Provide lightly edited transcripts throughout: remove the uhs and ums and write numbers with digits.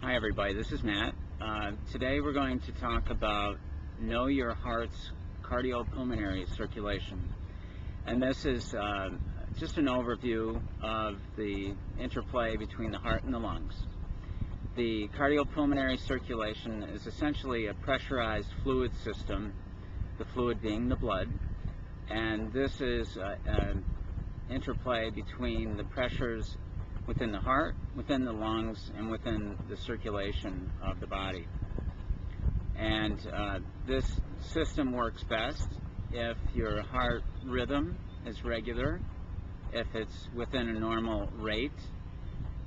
Hi everybody, this is Matt. Today we're going to talk about know your heart's cardiopulmonary circulation. And this is just an overview of the interplay between the heart and the lungs. The cardiopulmonary circulation is essentially a pressurized fluid system, the fluid being the blood, and this is an interplay between the pressures within the heart, within the lungs, and within the circulation of the body. And this system works best if your heart rhythm is regular, if it's within a normal rate,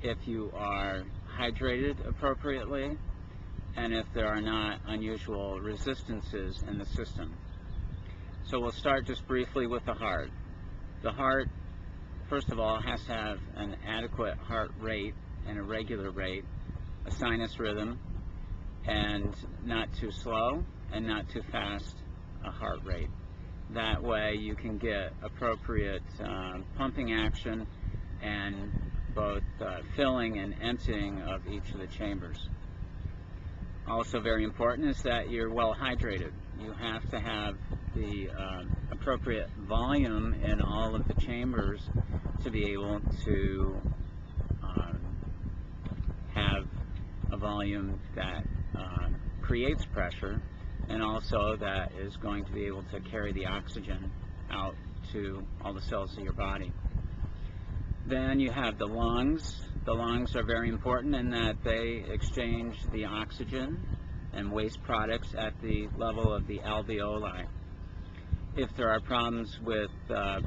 if you are hydrated appropriately, and if there are not unusual resistances in the system. So we'll start just briefly with the heart. The heart, first of all, has to have an adequate heart rate and a regular rate, a sinus rhythm, and not too slow and not too fast a heart rate. That way you can get appropriate pumping action and both filling and emptying of each of the chambers. Also very important is that you're well hydrated. You have to have the appropriate volume in all of the chambers to be able to have a volume that creates pressure, and also that is going to be able to carry the oxygen out to all the cells of your body. Then you have the lungs. The lungs are very important in that they exchange the oxygen and waste products at the level of the alveoli. If there are problems with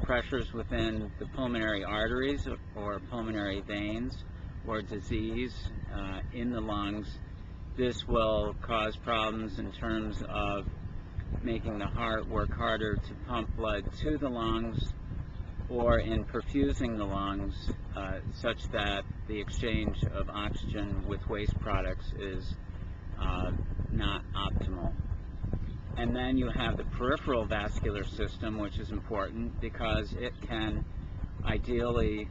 pressures within the pulmonary arteries or pulmonary veins or disease in the lungs, this will cause problems in terms of making the heart work harder to pump blood to the lungs, or in perfusing the lungs such that the exchange of oxygen with waste products is not optimal. And then you have the peripheral vascular system, which is important because it can ideally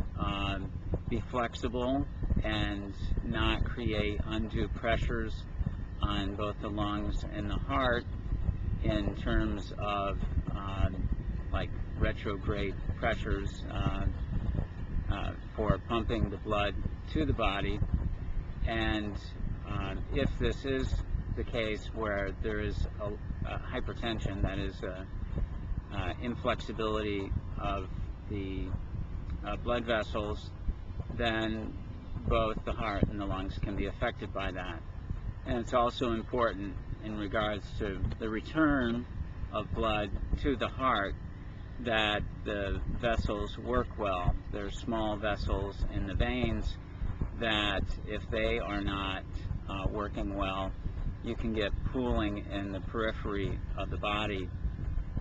be flexible and not create undue pressures on both the lungs and the heart in terms of like retrograde pressures for pumping the blood to the body. And if this is the case where there is a hypertension, that is inflexibility of the blood vessels, then both the heart and the lungs can be affected by that. And it's also important in regards to the return of blood to the heart that the vessels work well. There's small vessels in the veins that if they are not working well, you can get pooling in the periphery of the body,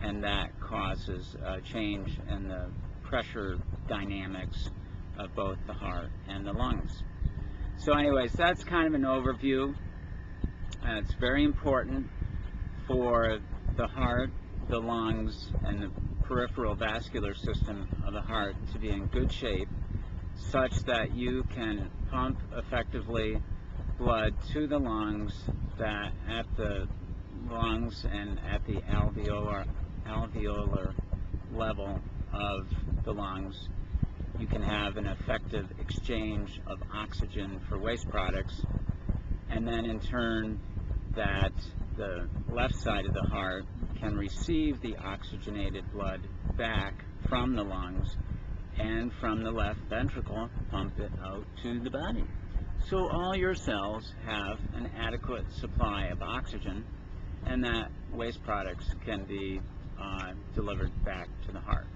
and that causes a change in the pressure dynamics of both the heart and the lungs. So anyways, that's kind of an overview. It's very important for the heart, the lungs, and the peripheral vascular system of the heart to be in good shape such that you can pump effectively blood to the lungs, that at the lungs and at the alveolar level of the lungs you can have an effective exchange of oxygen for waste products, and then in turn that the left side of the heart can receive the oxygenated blood back from the lungs and from the left ventricle pump it out to the body. So all your cells have an adequate supply of oxygen, and that waste products can be delivered back to the heart.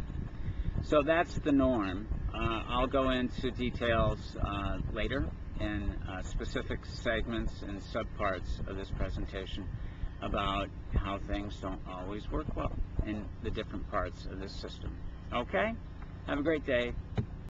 So that's the norm. I'll go into details later in specific segments and subparts of this presentation about how things don't always work well in the different parts of this system. Okay? Have a great day.